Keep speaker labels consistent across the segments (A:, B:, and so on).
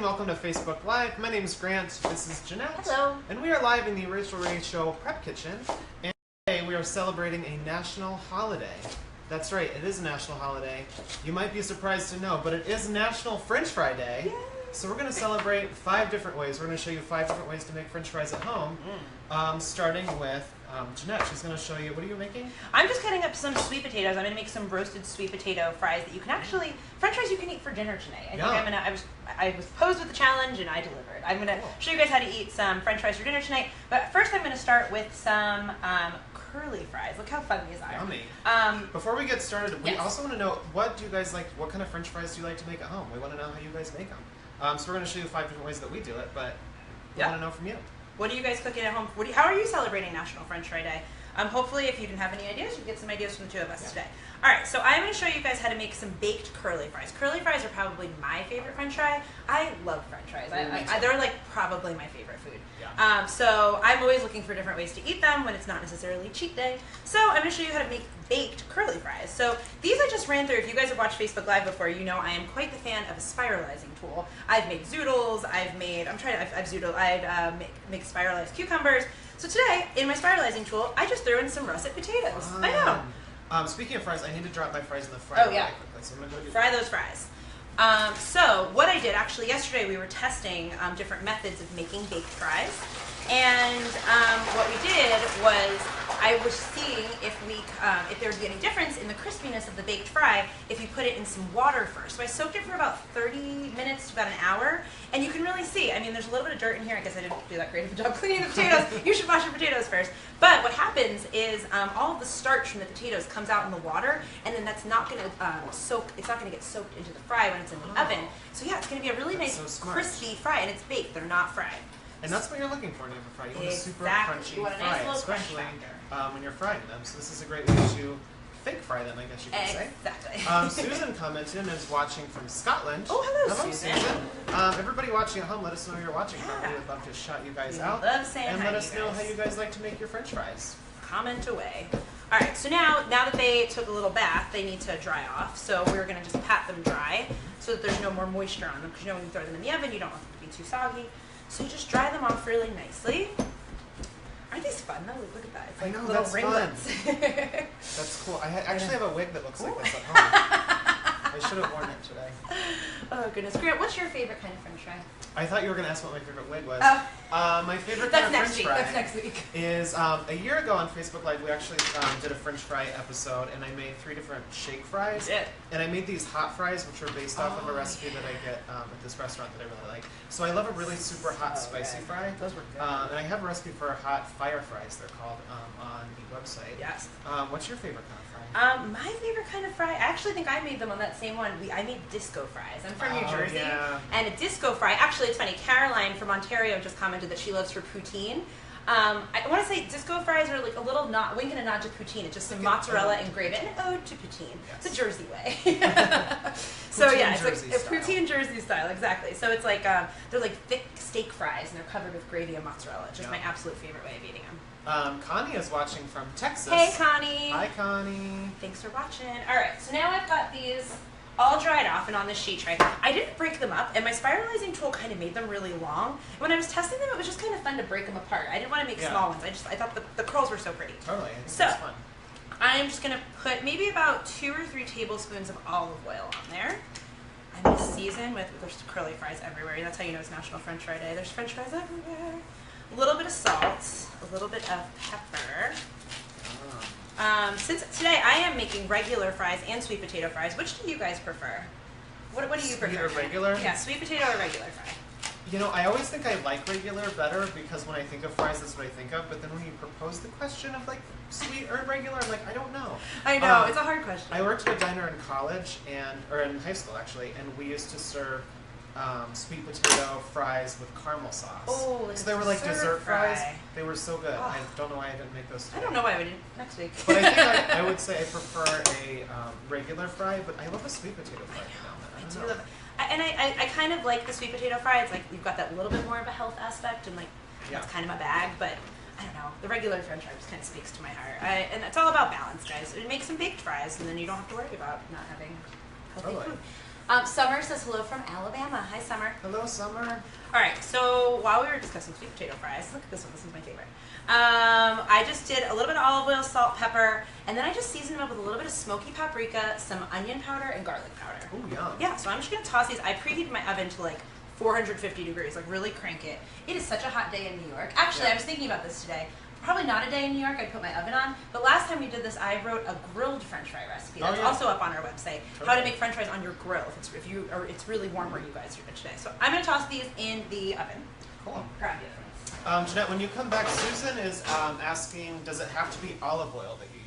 A: welcome to Facebook Live. My name is Grant. This is Jeanette.
B: Hello.
A: And we are live in the Rachael Prep Kitchen. And today we are celebrating a national holiday. That's right, it is a national holiday. You might be surprised to know, but it is National French Fry Day. Yay. So we're going to celebrate 5 different ways. We're going to show you 5 different ways to make French fries at home. Starting with Jeanette. She's going to show you, what are you making?
B: I'm just cutting up some sweet potatoes. I'm going to make some roasted sweet potato fries that you can actually, French fries you can eat for dinner tonight. I was posed with the challenge and I delivered. I'm going to show you guys how to eat some French fries for dinner tonight. But first I'm going to start with some curly fries. Look how fun these are.
A: Yummy. Before we get started, we also want to know, what do you guys like, what kind of French fries do you like to make at home? We want to know how you guys make them. So we're going to show you 5 different ways that we do it, but we want to know from you.
B: What are you guys cooking at home? How are you celebrating National French Fry Day? Hopefully, if you didn't have any ideas, you can get some ideas from the 2 of us today. All right, so I'm going to show you guys how to make some baked curly fries. Curly fries are probably my favorite French fry. I love French fries. They're like probably my favorite food. Yeah. So I'm always looking for different ways to eat them when it's not necessarily cheat day. So I'm going to show you how to make baked curly fries. So these I just ran through. If you guys have watched Facebook Live before, you know I am quite the fan of a spiralizing tool. I've made zoodles. I've made spiralized cucumbers. So today, in my spiralizing tool, I just threw in some russet potatoes. I know.
A: Speaking of fries, I need to drop my fries in the fryer really quickly, so I'm going to go do
B: Fry those fries. So what I did, actually yesterday we were testing different methods of making baked fries. And what we did was, I was seeing if there would be any difference in the crispiness of the baked fry if you put it in some water first. So I soaked it for about 30 minutes to about an hour, and you can really see, I mean, there's a little bit of dirt in here. I guess I didn't do that great of a job cleaning the potatoes. You should wash your potatoes first. But what happens is all of the starch from the potatoes comes out in the water, and then that's not going to soak, it's not going to get soaked into the fry when it's in the oven. So yeah, it's going to be a really nice, crispy fry, and it's baked. They're not fried.
A: And that's what you're looking for in a fry. You want a super crunchy fry, especially when you're frying them. So this is a great way to fake fry them, I guess you could say.
B: Exactly.
A: Susan commented and is watching from Scotland.
B: Oh, hello Susan.
A: Everybody watching at home, let us know where you're watching from. We would love to shout you guys out.
B: Love saying
A: and
B: hi
A: let us know how you guys like to make your French fries.
B: Comment away. All right, so now that they took a little bath, they need to dry off. So we're going to just pat them dry so that there's no more moisture on them. Because you know when you throw them in the oven, you don't want them to be too soggy. So you just dry them off really nicely. Aren't these fun though? Look at that. It's like little ringlets.
A: That's cool. I actually have a wig that looks like this at home. I should have worn it today.
B: Oh goodness. Grant, what's your favorite kind of French fry?
A: I thought you were going to ask what my favorite wig was. My favorite kind of French fry is, a year ago on Facebook Live, we actually did a French fry episode, and I made 3 different shake fries. And I made these hot fries, which are based off of a recipe that I get at this restaurant that I really like. So I love a really super hot, spicy fry.
B: Those were good.
A: And I have a recipe for hot fire fries, they're called, on the website.
B: Yes.
A: What's your favorite kind of fry?
B: My favorite kind of fry, I actually think I made them on that same one. I made disco fries. I'm from New Jersey. And a disco fry, actually it's funny, Caroline from Ontario just commented that she loves her poutine. I want to say disco fries are like a little wink and a nod to poutine. It's just some mozzarella and gravy, and an ode to poutine. Yes. It's a Jersey way. So yeah, it's like a poutine Jersey style, exactly. So it's like, they're like thick steak fries, and they're covered with gravy and mozzarella. It's just my absolute favorite way of eating them.
A: Connie is watching from Texas.
B: Hey, Connie.
A: Hi, Connie.
B: Thanks for watching. All right, so now I've got these all dried off and on this sheet tray. I didn't break them up, and my spiralizing tool kind of made them really long. When I was testing them, it was just kind of fun to break them apart. I didn't want to make small ones. I thought the curls were so pretty.
A: Totally. I think
B: so
A: that's fun.
B: I'm just gonna put maybe about 2 or 3 tablespoons of olive oil on there. I'm gonna season with, there's curly fries everywhere. That's how you know it's National French Fry Day. There's French fries everywhere. A little bit of salt, a little bit of pepper. Since today I am making regular fries and sweet potato fries, which do you guys prefer? What do you prefer?
A: Sweet or regular?
B: Yeah, sweet potato or regular fry.
A: You know, I always think I like regular better because when I think of fries, that's what I think of. But then when you propose the question of like sweet or regular, I'm like, I don't know.
B: I know, it's a hard question.
A: I worked at a diner in college, or in high school actually, and we used to serve sweet potato fries with caramel sauce.
B: Oh, like
A: so they were like dessert fries. They were so good. I don't know why I didn't make those today.
B: I don't know why I would next week.
A: But I think I would say I prefer a regular fry, but I love a sweet potato fry.
B: I do love it. And I kind of like the sweet potato fry. It's like you've got that little bit more of a health aspect, and like that's kind of my bag. But I don't know, the regular French fry just kind of speaks to my heart. And it's all about balance, guys. Make some baked fries, and then you don't have to worry about not having healthy food. Summer says hello from Alabama. Hi, Summer.
A: Hello, Summer.
B: All right, so while we were discussing sweet potato fries, look at this one. This is my favorite. I just did a little bit of olive oil, salt, pepper, and then I just seasoned them up with a little bit of smoky paprika, some onion powder, and garlic powder.
A: Ooh, yum.
B: Yeah, so I'm just going to toss these. I preheated my oven to like 450 degrees, like really crank it. It is such a hot day in New York. Actually,
A: Yeah.
B: I was thinking about this today. Probably not a day in New York I'd put my oven on, but last time we did this, I wrote a grilled French fry recipe. That's also up on our website. How to make French fries on your grill it's really warm where you guys are today. So I'm going to toss these in the oven.
A: Cool.
B: Grab it.
A: Jeanette, when you come back, Susan is asking, does it have to be olive oil that you use?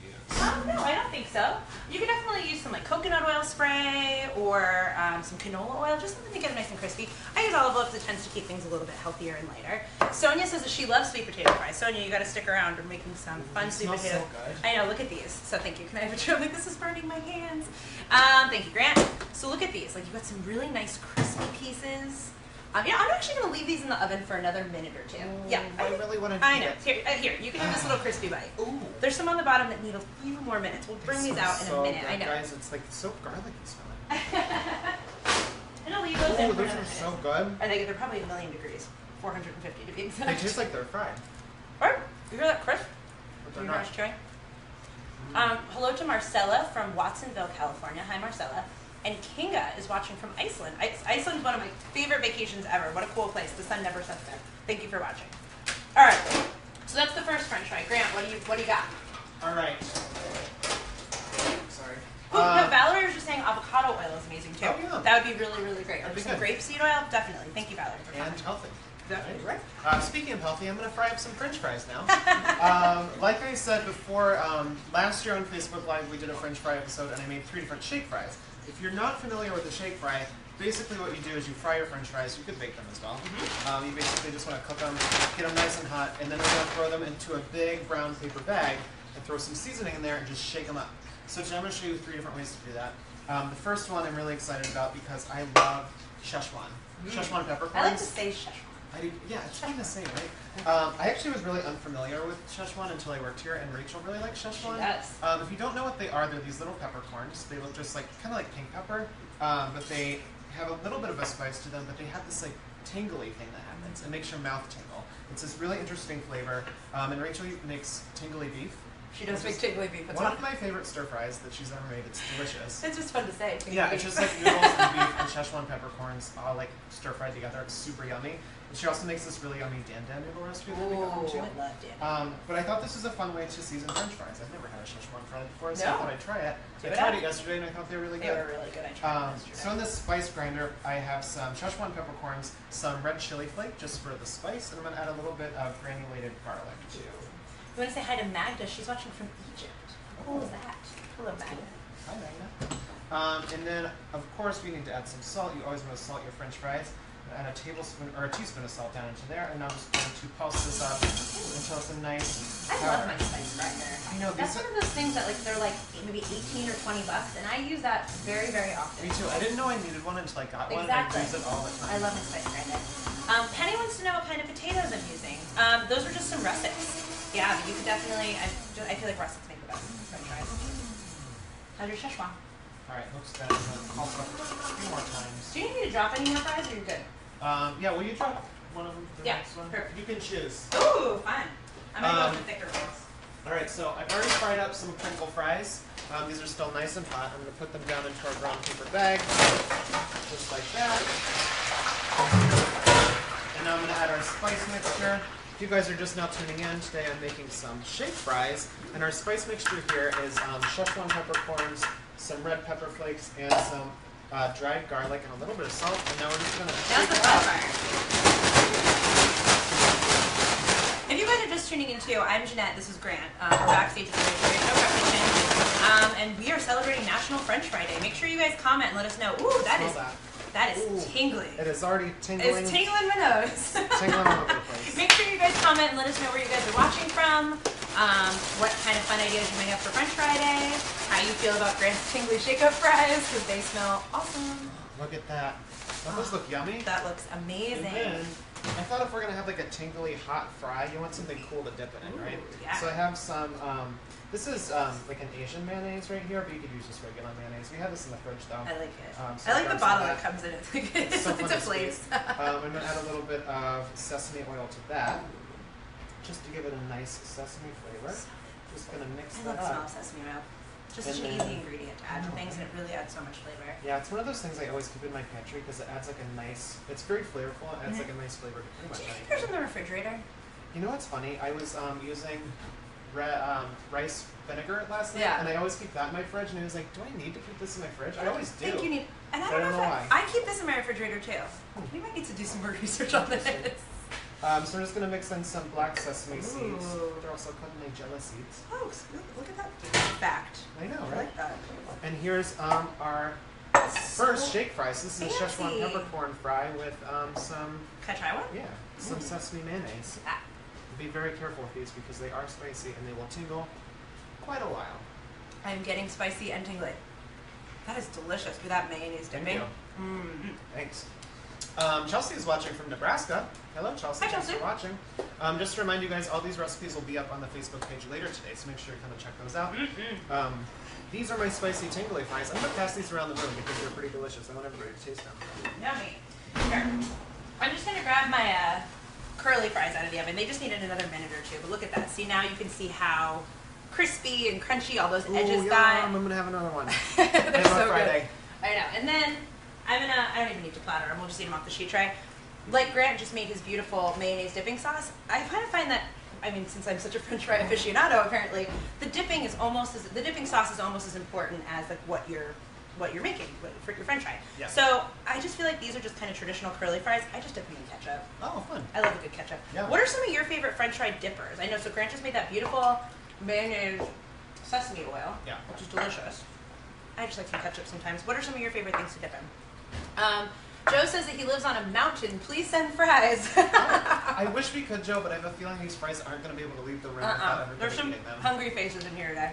B: No, I don't think so. You can definitely use some like coconut oil spray or some canola oil, just something to get it nice and crispy. I use olive oil because it tends to keep things a little bit healthier and lighter. Sonia says that she loves sweet potato fries. Sonia, you got to stick around. We're making some fun sweet potato.
A: So good.
B: I know. Look at these. So thank you. Can I have a trim? Like this is burning my hands. Thank you, Grant. So look at these. Like you've got some really nice crispy pieces. Yeah, I'm actually going to leave these in the oven for another minute or two. Yeah,
A: I really want to do
B: I know.
A: it.
B: Here, you can have this little crispy bite.
A: Ooh.
B: There's some on the bottom that need a few more minutes. We'll bring these out in a minute.
A: Good,
B: I know.
A: Guys, it's like so garlicky smelling.
B: And I'll leave those in
A: Oh,
B: for
A: those
B: another
A: are
B: minute.
A: so good.
B: They're probably 1,000,000 degrees, 450 to be exact.
A: They taste like they're fried.
B: Right? You hear that crisp?
A: But
B: You
A: they're
B: hear
A: not.
B: us chewing? Hello to Marcella from Watsonville, California. Hi, Marcella. And Kinga is watching from Iceland. Iceland's one of my favorite vacations ever. What a cool place. The sun never sets there. Thank you for watching. All right. So that's the first French fry. Grant, what do you got?
A: All right. Sorry.
B: No, Valerie was just saying avocado oil is amazing too.
A: Oh, yeah.
B: That would be really, really great. Or
A: That'd be
B: some
A: good.
B: grapeseed oil, definitely. Thank you, Valerie, for
A: And
B: commenting.
A: healthy.
B: Definitely right.
A: Speaking of healthy, I'm going to fry up some French fries now. Like I said before, last year on Facebook Live we did a French fry episode and I made 3 different shake fries. If you're not familiar with the shake fry, basically what you do is you fry your French fries. You could bake them as well. You basically just want to cook them, get them nice and hot, and then we're going to throw them into a big brown paper bag and throw some seasoning in there and just shake them up. So today I'm going to show you 3 different ways to do that. The first one I'm really excited about because I love Szechuan. Szechuan peppercorns.
B: I like to say Szechuan.
A: Yeah, it's fun to say, right? I actually was really unfamiliar with Szechuan until I worked here, and Rachel really likes Szechuan.
B: Yes.
A: If you don't know what they are, they're these little peppercorns. They look just like kind of like pink pepper, but they have a little bit of a spice to them. But they have this like tingly thing that happens. It makes your mouth tingle. It's this really interesting flavor. And Rachel makes tingly beef.
B: She does make tingly beef. It's
A: One of my favorite stir fries that she's ever made. It's delicious.
B: It's just fun to say.
A: Yeah, it's just like noodles and beef and Szechuan peppercorns all like stir fried together. It's super yummy. And she also makes this really yummy dan dan noodle recipe that we got
B: Ooh,
A: too.
B: I love Dan.
A: But I thought this was a fun way to season French fries. I've never had a Szechuan fry before, so
B: No?
A: I thought I'd try it.
B: Do
A: I
B: it
A: tried
B: out.
A: it yesterday and I thought they were really
B: They
A: good.
B: were really good. I tried them yesterday.
A: So in this spice grinder, I have some Szechuan peppercorns, some red chili flake just for the spice, and I'm gonna add a little bit of granulated garlic too.
B: You want to say hi to Magda? She's watching from Egypt. How cool is that? Hello, Magda.
A: Hi, Magna. And then, of course, we need to add some salt. You always want to salt your French fries. Add a tablespoon or a teaspoon of salt down into there, and I'm just going to pulse this up until it's a nice
B: I
A: powder.
B: love my spice grinder.
A: I know,
B: That's
A: these
B: one of those things that like they're like maybe 18 or 20 bucks, and I use that very, very often.
A: Me too. I didn't know I needed one until I got one, and
B: Exactly.
A: I use it all the time.
B: I love my spice grinder. Penny wants to know what kind of potatoes I'm using. Those are just some russets. Yeah, but you could definitely. I feel like russets make the best French fries. How's your Szechuan?
A: All right, looks good. I'm going to pulse up a few more times.
B: Do you need me to drop any more fries, or you're good?
A: Yeah, will you drop one of them to the
B: Yeah,
A: next one?
B: perfect.
A: You can choose.
B: Ooh, fun. I'm gonna go with the thicker ones.
A: All right, so I've already fried up some crinkle fries. These are still nice and hot. I'm going to put them down into our brown paper bag, just like that. And now I'm going to add our spice mixture. If you guys are just now tuning in, today I'm making some shake fries. And our spice mixture here is Szechuan peppercorns, some red pepper flakes, and some dried garlic, and a little bit of salt. And now we're just going to
B: That's
A: shake
B: the
A: it
B: fun
A: up.
B: part. If you guys are just tuning in too, I'm Jeanette. This is Grant. We're backstage at the Rachael Prep Kitchen, and we are celebrating National French Fry Day. Make sure you guys comment and let us know. Ooh, that
A: Smell
B: is
A: that.
B: Ooh, tingling.
A: It is already tingling.
B: It's tingling my nose.
A: Tingling all over the place.
B: Make sure you guys comment and let us know where you guys are watching from, what kind of fun ideas you may have for French Fry Day, how you feel about Grant's tingly shake-up fries, because they smell awesome.
A: Look at that. Don't those look yummy?
B: That looks amazing.
A: And then, I thought if we're gonna have like a tingly hot fry, you want something cool to dip it in, right?
B: Yeah.
A: So I have some. This is like an Asian mayonnaise right here, but you could use just regular mayonnaise. We have this in the fridge though.
B: I like it.
A: So
B: I like the
A: grab some
B: bottle
A: of
B: it comes in. It's like
A: It's so
B: it's
A: fun
B: a
A: to
B: place.
A: I'm gonna add a little bit of sesame oil to that, just to give it a nice sesame flavor. Just gonna mix
B: I
A: that
B: love the smell
A: up.
B: of sesame oil. Just
A: And
B: such an
A: then-
B: easy ingredient to add to things, and it really adds so much flavor.
A: Yeah, it's one of those things I always keep in my pantry because it adds like a nice. It's very flavorful. It adds like a nice flavor to pretty much
B: Do you think
A: anything.
B: there's in the refrigerator?
A: You know what's funny? I was using rice vinegar last night,
B: Yeah.
A: and I always keep that in my fridge. And I was like, do I need to keep this in my fridge? I always do.
B: I think you need, and I
A: But
B: don't
A: I
B: know
A: don't know
B: if I keep this in my refrigerator too. We might need to do some more research on this.
A: So we're just gonna mix in some black sesame seeds.
B: Ooh.
A: They're also called Nigella seeds.
B: Oh, look at that fact.
A: I know,
B: I
A: right?
B: like that.
A: And here's our first shake fries. This is a Szechuan
B: fancy.
A: peppercorn fry with some
B: Can I try one?
A: some sesame mayonnaise.
B: Ah.
A: Be very careful with these because they are spicy and they will tingle quite a while.
B: I'm getting spicy and tingly. That is delicious with that mayonnaise
A: Thank
B: dipping.
A: you. Thanks. Chelsea is watching from Nebraska. Hello, Chelsea.
B: Hi,
A: Thanks
B: Chelsea.
A: for watching. Just to remind you guys, all these recipes will be up on the Facebook page later today, so make sure you come and check those out. These are my spicy tingly fries. I'm going to pass these around the room because they're pretty delicious. I want everybody to taste them.
B: Yummy. Here. I'm just going to grab my curly fries out of the oven. They just needed another minute or two, but look at that. See, now you can see how crispy and crunchy all those edges got.
A: I'm going to have another one.
B: They're so
A: Friday.
B: good. I know. And then I don't even need to platter them. We'll just eat them off the sheet tray. Like Grant just made his beautiful mayonnaise dipping sauce. I kind of find that, I mean, since I'm such a French fry aficionado, apparently, the dipping sauce is almost as important as like what you're making for your French fry.
A: Yeah.
B: So I just feel like these are just kind of traditional curly fries. I just dip them in ketchup.
A: Oh, fun.
B: I love a good ketchup.
A: Yeah.
B: What are some of your favorite French fry dippers? I know, so Grant just made that beautiful mayonnaise sesame oil,
A: Yeah.
B: which is delicious. I just like some ketchup sometimes. What are some of your favorite things to dip in? Joe says that he lives on a mountain. Please send fries.
A: I wish we could, Joe, but I have a feeling these fries aren't going to be able to leave the room without everybody
B: There's some
A: eating them.
B: hungry faces in here today.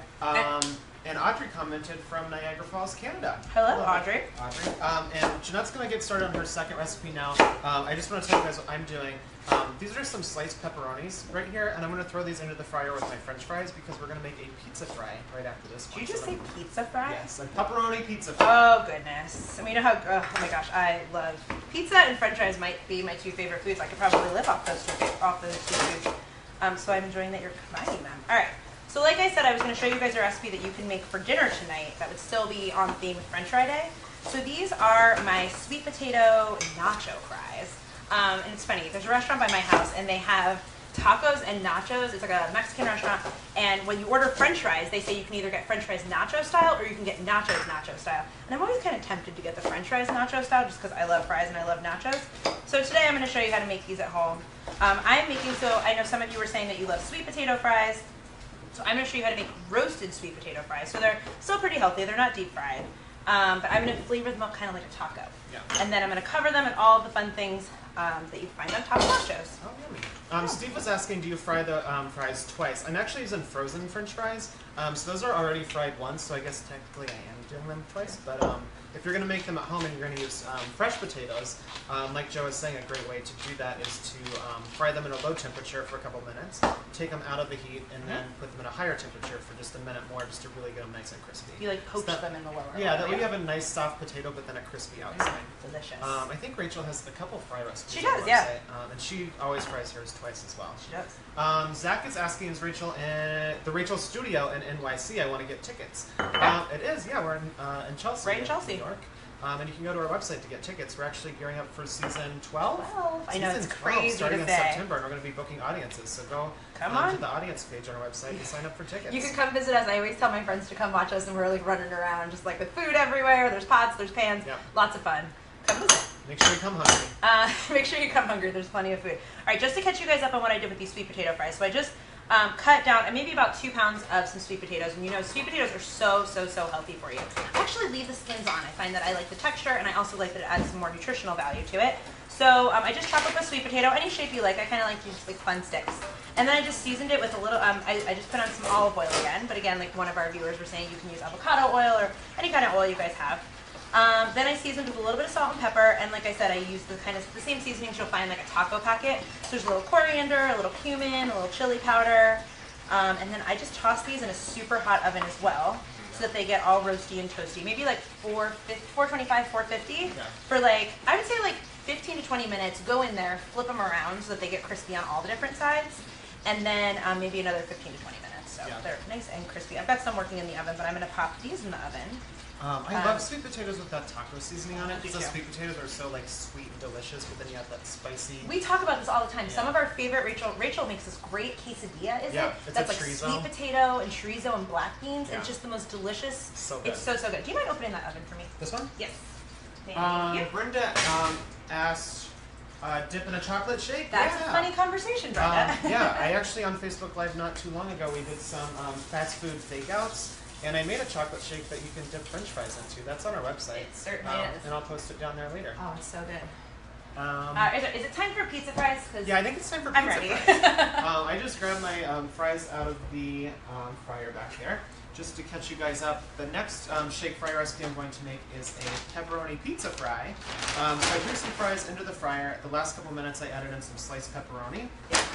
A: And Audrey commented from Niagara Falls, Canada.
B: Hello, Audrey.
A: Audrey. And Jeanette's going to get started on her second recipe now. I just want to tell you guys what I'm doing. These are some sliced pepperonis right here, and I'm going to throw these into the fryer with my French fries because we're going to make a pizza fry right after this one.
B: Did you just say pizza fry?
A: Yes, a pepperoni pizza fry.
B: Oh, goodness. I mean, you know how, oh my gosh, I love pizza and French fries might be my two favorite foods. I could probably live off those two foods. So I'm enjoying that you're combining them. All right. So like I said, I was going to show you guys a recipe that you can make for dinner tonight that would still be on theme with French fry day. So these are my sweet potato nacho fries. And it's funny, there's a restaurant by my house and they have tacos and nachos. It's like a Mexican restaurant. And when you order French fries, they say you can either get French fries nacho style or you can get nachos nacho style. And I'm always kind of tempted to get the French fries nacho style just because I love fries and I love nachos. So today I'm going to show you how to make these at home. I'm making, so I know some of you were saying that you love sweet potato fries. So I'm going to show you how to make roasted sweet potato fries. So they're still pretty healthy. They're not deep fried. But I'm going to flavor them up kind of like a taco.
A: Yeah.
B: And then I'm going to cover them in all the fun things that you find on top of nachos.
A: Oh, yummy. Steve was asking, do you fry the fries twice? I'm actually using frozen French fries. So those are already fried once, so I guess technically I am doing them twice. But if you're going to make them at home and you're going to use fresh potatoes, like Joe was saying, a great way to do that is to fry them in a low temperature for a couple minutes, take them out of the heat, and then put them in a higher temperature for just a minute more just to really get them nice and crispy.
B: You like poach them in the lower
A: Yeah,
B: oil,
A: that way you have a nice soft potato, but then a crispy outside.
B: Delicious.
A: I think Rachael has a couple fry recipes.
B: She
A: on
B: does,
A: the
B: yeah.
A: website, and she always fries hers twice as well.
B: She does.
A: Zach is asking, is Rachael in the Rachael Studio in NYC? I want to get tickets. It is, yeah. We're in Chelsea.
B: Right in Chelsea.
A: New York. And you can go to our website to get tickets. We're actually gearing up for season 12.
B: I know, it's
A: Season 12,
B: crazy
A: starting
B: to
A: in
B: say.
A: September, and we're going to be booking audiences. So go
B: Come on.
A: to the audience page on our website and sign up for tickets.
B: You can come visit us. I always tell my friends to come watch us, and we're like running around just like with food everywhere. There's pots, there's pans,
A: Yep.
B: lots of fun. Come visit.
A: Make sure you come hungry.
B: Make sure you come hungry. There's plenty of food. All right, just to catch you guys up on what I did with these sweet potato fries. So I just cut down maybe about 2 pounds of some sweet potatoes. And you know, sweet potatoes are so healthy for you. I actually leave the skins on. I find that I like the texture, and I also like that it adds some more nutritional value to it. So I just chop up a sweet potato, any shape you like. I kind of like to use like fun sticks. And then I just seasoned it with a little, I just put on some olive oil again. But again, like one of our viewers were saying, you can use avocado oil or any kind of oil you guys have. Then I seasoned with a little bit of salt and pepper, and like I said, I used the same seasonings you'll find like a taco packet. So there's a little coriander, a little cumin, a little chili powder, and then I just toss these in a super hot oven as well, so that they get all roasty and toasty. Maybe like 425, 450 for like, I would say like 15 to 20 minutes. Go in there, flip them around so that they get crispy on all the different sides, and then maybe another 15 to 20 minutes. So they're nice and crispy. I've got some working in the oven, but I'm gonna pop these in the oven.
A: I love sweet potatoes with that taco seasoning on it, because the sweet potatoes are so like sweet and delicious, but then you have that spicy.
B: We talk about this all the time. Some of our favorite, Rachael makes this great quesadilla, that's like
A: chorizo.
B: Sweet potato and chorizo and black beans. It's just the most delicious.
A: So good.
B: It's so good. Do you mind opening that oven for me?
A: This one?
B: Yes. Thank you.
A: Brenda asked, dip in a chocolate shake?
B: That's a funny conversation, Brenda.
A: I actually on Facebook Live not too long ago, we did some fast food fake-outs. And I made a chocolate shake that you can dip French fries into. That's on our website.
B: It certainly is.
A: And I'll post it down there later.
B: Oh, it's so good. Is it time for pizza fries?
A: Yeah, I think it's time for pizza
B: ready.
A: fries. I just grabbed my fries out of the fryer back there. Just to catch you guys up, the next shake fry recipe I'm going to make is a pepperoni pizza fry. So I threw some fries into the fryer. The last couple minutes I added in some sliced pepperoni.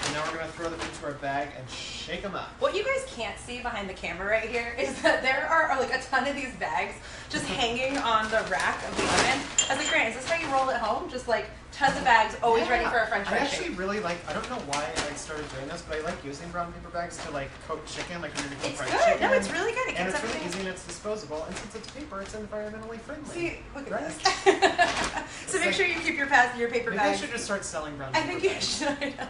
A: And now we're going to throw them into our bag and shake them up.
B: What you guys can't see behind the camera right here is that there are like a ton of these bags just hanging on the rack of the oven. I was like, Grant, is this how you roll at home? Just like tons of bags, always ready for a French fry shake.
A: I actually really like, I don't know why I started doing this, but I like using brown paper bags to like coat chicken, like when you're making fried chicken.
B: No, it's really good.
A: And it's really easy and it's disposable. And since it's paper, it's environmentally friendly.
B: See, look at this. So make sure you keep your paper bags.
A: Maybe I should just start selling brown paper bags.
B: I think you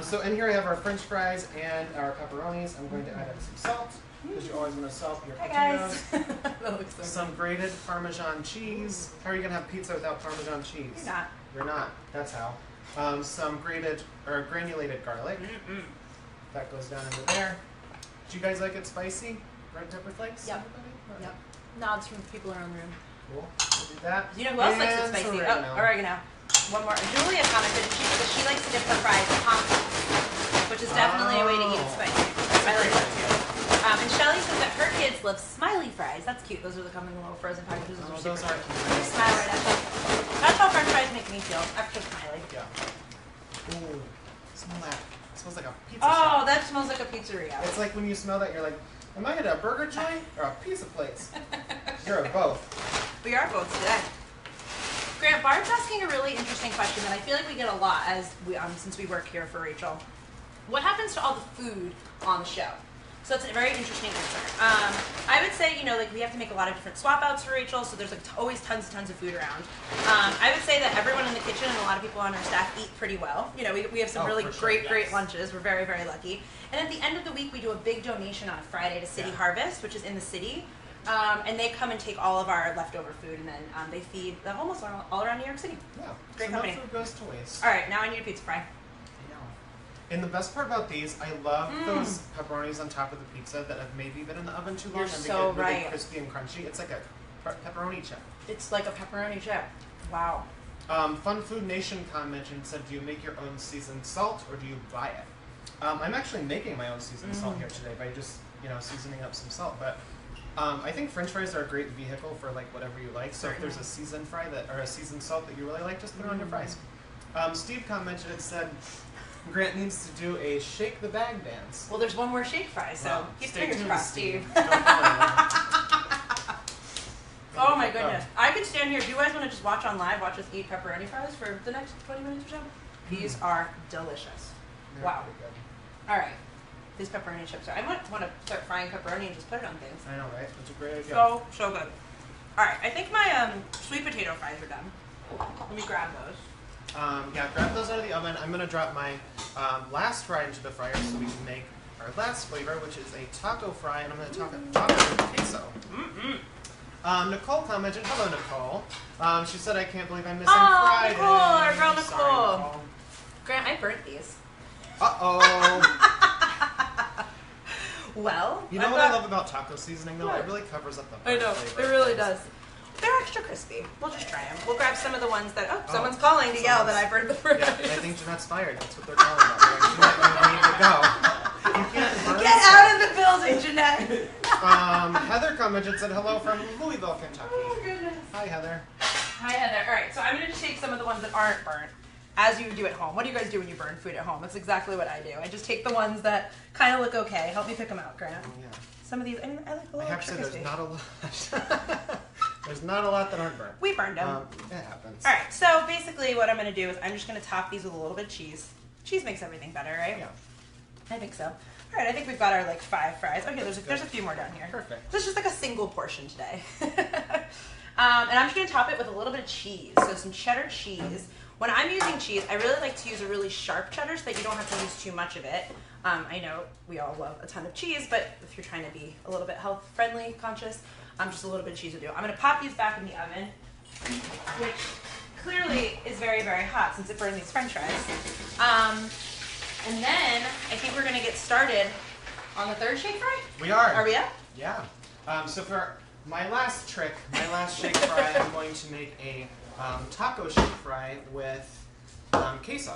B: should.
A: So in here I have our French fries and our pepperonis. I'm going to add in some salt, because you always want to salt your potatoes.
B: That looks so
A: some grated Parmesan cheese. How are you going to have pizza without Parmesan cheese?
B: You're not.
A: You're not. That's how. Some grated or granulated garlic. That goes down into there. Do you guys like it spicy? Red pepper flakes?
B: Yep. Yep. Nods from people around the room.
A: Cool. We'll do that.
B: You know who else likes it spicy?
A: Oregano.
B: Oh, oregano. One more. Julia commented she likes to dip her fries in pumpkin, which is definitely a way to eat it spicy. I like that too. And Shelly says that her kids love smiley fries. That's cute. Those are the coming in little frozen packages.
A: Those are cute.
B: Smile right at you. That's how French fries make me feel. Extra smiley.
A: Yeah. Ooh, smell that. It smells like a pizza shop.
B: Oh, that smells like a pizzeria.
A: It's like when you smell that, you're like, am I at a burger joint or a pizza place? You're at both.
B: We are both today. Grant, Barb's asking a really interesting question that I feel like we get a lot as we since we work here for Rachael. What happens to all the food on the show? So it's a very interesting answer. I would say, like we have to make a lot of different swap outs for Rachael, so there's like always tons and tons of food around. I would say that everyone in the kitchen and a lot of people on our staff eat pretty well. We have some really great lunches. We're very, very lucky. And at the end of the week, we do a big donation on a Friday to City Harvest, which is in the city. And they come and take all of our leftover food, and then they feed the homeless all around New York City.
A: Yeah,
B: great
A: so
B: company.
A: No food goes to waste.
B: All right, now I need a pizza fry.
A: And the best part about these, I love those pepperonis on top of the pizza that have maybe been in the oven too long.
B: You're
A: and they
B: so
A: get really
B: right.
A: crispy and crunchy. It's like a pepperoni chip.
B: It's like a pepperoni chip. Wow.
A: Fun Food Nation commented and said, do you make your own seasoned salt or do you buy it? I'm actually making my own seasoned salt here today by just seasoning up some salt. But I think French fries are a great vehicle for like whatever you like. So if there's a seasoned fry or a seasoned salt that you really like, just put it on your fries. Steve commented and said, Grant needs to do a shake the bag dance.
B: Well, there's one more shake fry, so keep fingers crossed, Steve. Oh my goodness. I could stand here. Do you guys want to just watch on live, watch us eat pepperoni fries for the next 20 minutes or so? These are delicious. Wow. All right. These pepperoni chips are. I want to start frying pepperoni and just put it on things.
A: I know, right? That's a great idea.
B: So good. All right. I think my sweet potato fries are done. Let me grab those.
A: Grab those out of the oven. I'm going to drop my last fry into the fryer so we can make our last flavor, which is a taco fry, and I'm going to taco with queso. Nicole commented, hello Nicole. She said, I can't believe I'm missing Friday.
B: Nicole, our girl Nicole.
A: Sorry, Nicole.
B: Grant, I burnt these.
A: Uh-oh.
B: Well,
A: you know what I love about taco seasoning, though? It really covers up the
B: I know,
A: flavor.
B: it really does. They're extra crispy. We'll just try them. We'll grab some of the ones that, someone's calling to yell that I burned the fries.
A: Yeah, I think Jeanette's fired. That's what they're calling about. Jeanette, you need to go. You can't burn
B: Get out of the building, Jeanette.
A: Heather commented and said hello from Louisville, Kentucky.
B: Oh, goodness.
A: Hi, Heather.
B: Hi, Heather. All right, so I'm going to take some of the ones that aren't burnt, as you would do at home. What do you guys do when you burn food at home? That's exactly what I do. I just take the ones that kind of look okay. Help me pick them out, Grant.
A: Oh, yeah.
B: Some of these, I like a little
A: I have to say,
B: extra
A: there's
B: crispy.
A: not a lot. There's not a lot that aren't burnt.
B: We burned them.
A: It happens.
B: All right, so basically what I'm going to do is I'm just going to top these with a little bit of cheese. Cheese makes everything better, right?
A: Yeah.
B: I think so. All right, I think we've got our 5 fries. Okay, there's a few more down here.
A: Perfect.
B: This is just like a single portion today. And I'm just going to top it with a little bit of cheese. So some cheddar cheese. When I'm using cheese, I really like to use a really sharp cheddar so that you don't have to use too much of it. I know we all love a ton of cheese, but if you're trying to be a little bit health friendly, conscious, just a little bit of cheese will do. I'm going to pop these back in the oven, which clearly is very, very hot since it burned these french fries. And then I think we're going to get started on the third shake fry.
A: We are.
B: Are we up?
A: Yeah. So for my last trick, my last shake fry, I'm going to make a taco shake fry with queso.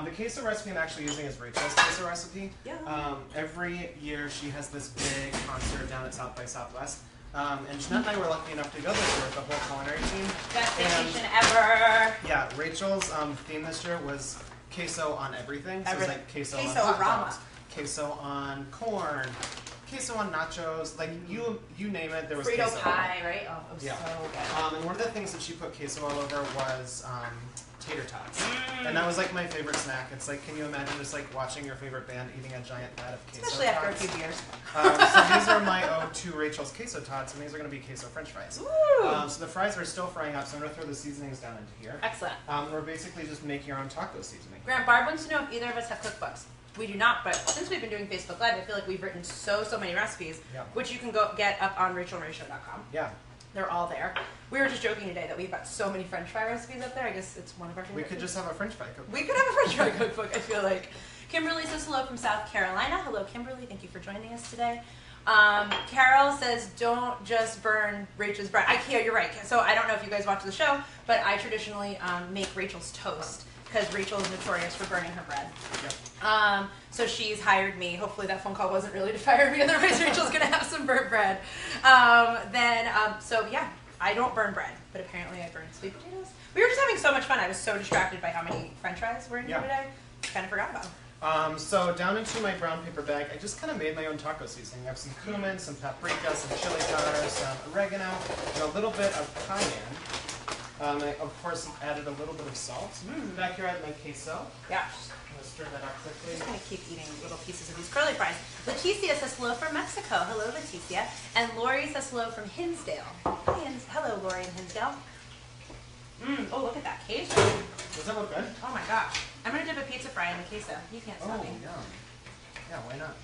A: The queso recipe I'm actually using is Rachael's queso recipe.
B: Yeah.
A: Every year she has this big concert down at South by Southwest. And Jeanette and I were lucky enough to go this year with the whole culinary team.
B: Best vacation ever.
A: Yeah, Rachel's theme this year was queso on everything. So it was like queso on hot dogs, queso on corn, queso on nachos, like you name it, there was
B: Frito
A: queso.
B: pie, right? Oh, it was
A: Yeah.
B: so good.
A: And one of the things that she put queso all over was tater tots. And that was like my favorite snack. It's like, can you imagine just like watching your favorite band eating a giant vat of queso
B: Especially
A: tots?
B: after a few beers.
A: So these are my ode to Rachel's queso tots, and these are going to be queso french fries. So the fries are still frying up, so I'm going to throw the seasonings down into here.
B: Excellent.
A: We're basically just making your own taco seasoning.
B: Grant, Barb wants to know if either of us have cookbooks. We do not, but since we've been doing Facebook Live, I feel like we've written so many recipes, which you can go get up on rachelratio.com.
A: Yeah.
B: They're all there. We were just joking today that we've got so many french fry recipes up there. I guess it's one of our favorite.
A: We could just have a french fry cookbook.
B: We could have a french fry cookbook, I feel like. Kimberly says hello from South Carolina. Hello, Kimberly. Thank you for joining us today. Carol says, don't just burn Rachel's bread. You're right. So I don't know if you guys watch the show, but I traditionally make Rachel's toast because Rachel is notorious for burning her bread.
A: Yep.
B: So she's hired me. Hopefully that phone call wasn't really to fire me, otherwise Rachel's going to have some burnt bread. So yeah, I don't burn bread, but apparently I burn sweet potatoes. We were just having so much fun. I was so distracted by how many french fries were in here today. Kind of forgot about them.
A: So down into my brown paper bag, I just kind of made my own taco seasoning. I have some cumin, some paprika, some chili powder, some oregano, and a little bit of cayenne. I, of course, added a little bit of salt. Back here I have my queso.
B: Yeah.
A: I'm going to stir that up quickly.
B: I'm just going to keep eating little pieces of these curly fries. Leticia says hello from Mexico. Hello, Leticia. And Lori says hello from Hinsdale. Hello, Lori in Hinsdale. Oh, look at that queso.
A: Does that look good?
B: Oh my gosh. I'm going to dip a pizza fry in the queso. You can't stop me.
A: Yeah, why not?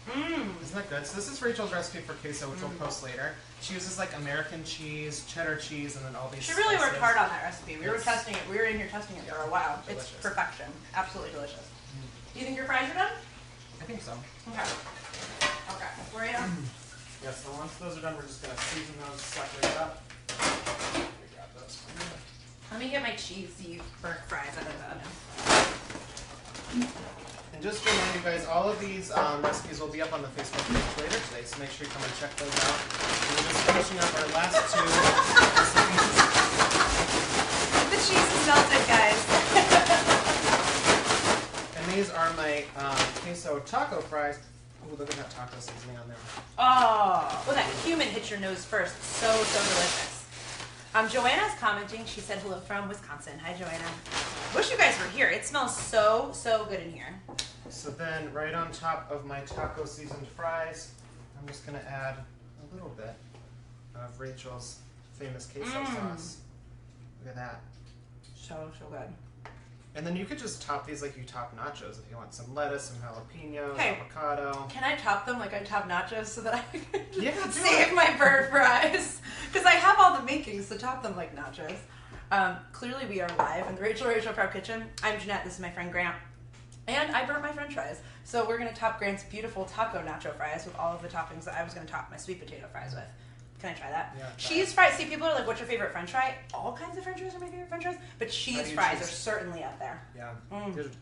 A: Isn't that good? So this is Rachel's recipe for queso, which we'll post later. She uses like American cheese, cheddar cheese, and then all these
B: She really
A: spices.
B: worked hard on that recipe. We were testing it. We were in here testing it for a while.
A: Delicious.
B: It's perfection. Absolutely delicious. Do you think your fries are done?
A: I think so.
B: Okay. Okay. Where are you?
A: Yeah, so once those are done, we're just going to season those suckers up. We got those.
B: Let me get my cheesy burnt fries out of the oven.
A: And just to remind you guys, all of these recipes will be up on the Facebook page later today, so make sure you come and check those out. And we're just finishing up our last two recipes.
B: The cheese is melted, guys.
A: And these are my queso taco fries. Ooh, look at that taco seasoning on there.
B: Oh, well, that cumin hit your nose first. So delicious. Joanna's commenting. She said hello from Wisconsin. Hi, Joanna. Wish you guys were here. It smells so good in here.
A: So then, right on top of my taco seasoned fries, I'm just going to add a little bit of Rachel's famous queso sauce. Look at that.
B: So good.
A: And then you could just top these like you top nachos if you want. Some lettuce, some jalapenos,
B: Hey,
A: avocado.
B: Can I top them like I top nachos so that I can
A: Yeah,
B: save my burnt fries? Because I have all the makings to top them like nachos. Clearly we are live in the Rachel Prep Kitchen. I'm Jeanette, this is my friend Grant. And I burnt my french fries. So we're going to top Grant's beautiful taco nacho fries with all of the toppings that I was going to top my sweet potato fries with. Can I try that?
A: Yeah,
B: cheese fries. See, people are like, what's your favorite french fry? All kinds of french fries are my favorite french fries, but cheese fries are certainly up there.
A: Yeah,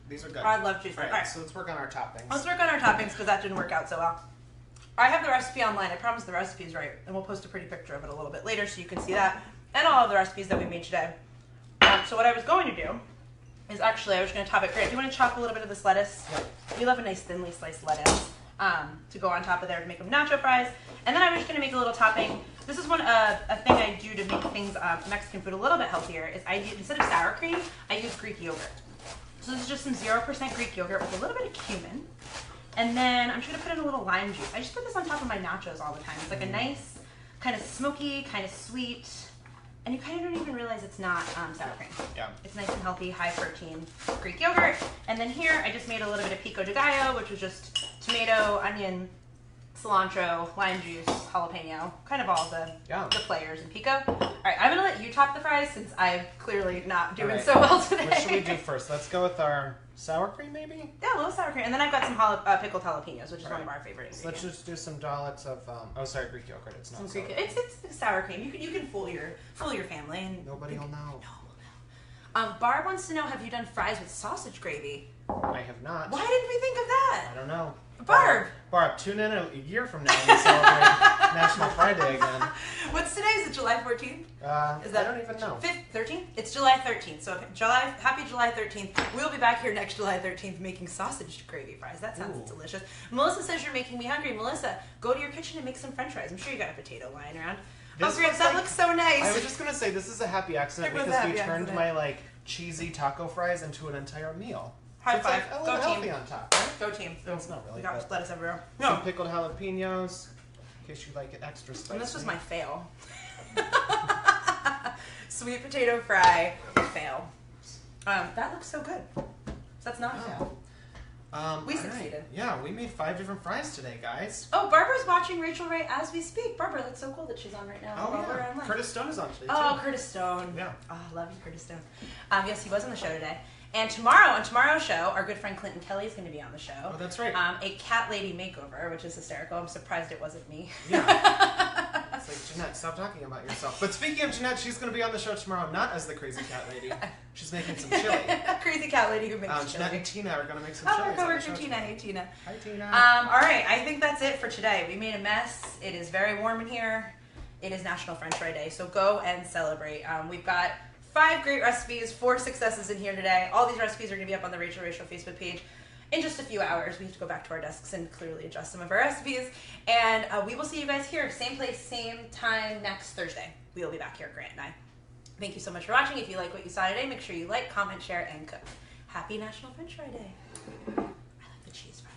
A: these are good.
B: I love cheese fries.
A: All right, so let's work on our toppings.
B: Let's work on our toppings because that didn't work out so well. I have the recipe online. I promise the recipe is right. And we'll post a pretty picture of it a little bit later so you can see that. And all of the recipes that we made today. So what I was going to do is actually, I was going to top it. Grant, do you want to chop a little bit of this lettuce?
A: Yep.
B: We love a nice thinly sliced lettuce to go on top of there to make them nacho fries. And then I was just going to make a little topping. This is a thing I do to make things, Mexican food, a little bit healthier. Is I use, instead of sour cream, I use Greek yogurt. So this is just some 0% Greek yogurt with a little bit of cumin. And then I'm just going to put in a little lime juice. I just put this on top of my nachos all the time. It's like a nice, kind of smoky, kind of sweet, and you kind of don't even realize it's not sour cream.
A: Yeah.
B: It's nice and healthy, high protein Greek yogurt. And then here I just made a little bit of pico de gallo, which was just tomato, onion, cilantro, lime juice, jalapeno, kind of all the players in pico. All right, I'm going to let you top the fries since I'm clearly not doing so well today.
A: What should we do first? Let's go with our sour cream, maybe?
B: Yeah, a little sour cream. And then I've got some pickled jalapenos, which is one of our favorite ingredients.
A: So let's just do some dollops of, Greek yogurt. It's not sour cream.
B: It's sour cream. You can fool your family. And
A: Nobody will know.
B: No one will know. Barb wants to know, have you done fries with sausage gravy?
A: I have not.
B: Why didn't we think of that?
A: I don't know.
B: Barb,
A: tune in a year from now and celebrate National Friday again.
B: What's today? Is it July 14th?
A: I don't even know.
B: 5th, 13th? It's July 13th. So happy July 13th. We'll be back here next July 13th making sausage gravy fries. That sounds delicious. Melissa says you're making me hungry. Melissa, go to your kitchen and make some french fries. I'm sure you got a potato lying around. Grant, that looks so nice.
A: I was just going to say, this is a happy accident because we turned my cheesy taco fries into an entire meal.
B: High
A: so
B: five.
A: It's like a
B: Go
A: little
B: team.
A: healthy on top, right?
B: Go team.
A: No, it's not really.
B: We got lettuce everywhere.
A: Some pickled jalapenos, in case you like it extra spicy.
B: And this was my fail. Sweet potato fry fail. That looks so good. So that's not a fail. We succeeded.
A: Right. Yeah, we made 5 different fries today, guys.
B: Oh, Barbara's watching Rachael Ray as we speak. Barbara, that's so cool that she's on right now.
A: Oh, yeah. Curtis Stone is on today, too.
B: Oh, Curtis Stone.
A: Yeah.
B: Oh, I love you, Curtis Stone. Yes, he was on the show today. And on tomorrow's show, our good friend Clinton Kelly is going to be on the show.
A: Oh, that's right.
B: A cat lady makeover, which is hysterical. I'm surprised it wasn't me.
A: Yeah. It's like, Jeanette, stop talking about yourself. But speaking of Jeanette, she's going to be on the show tomorrow, not as the crazy cat lady. She's making some chili.
B: Crazy cat lady who makes chili.
A: Jeanette and Tina are going to make some chili.
B: Oh, we're covered for Tina. Hey, Tina.
A: Hi, Tina.
B: All right, I think that's it for today. We made a mess. It is very warm in here. It is National French Fry Day, so go and celebrate. We've got 5 great recipes, 4 successes in here today. All these recipes are going to be up on the Rachael Ray Show Facebook page in just a few hours. We have to go back to our desks and clearly adjust some of our recipes. And we will see you guys here, same place, same time next Thursday. We will be back here, Grant and I. Thank you so much for watching. If you like what you saw today, make sure you like, comment, share, and cook. Happy National French Fry Day. I like the cheese fries.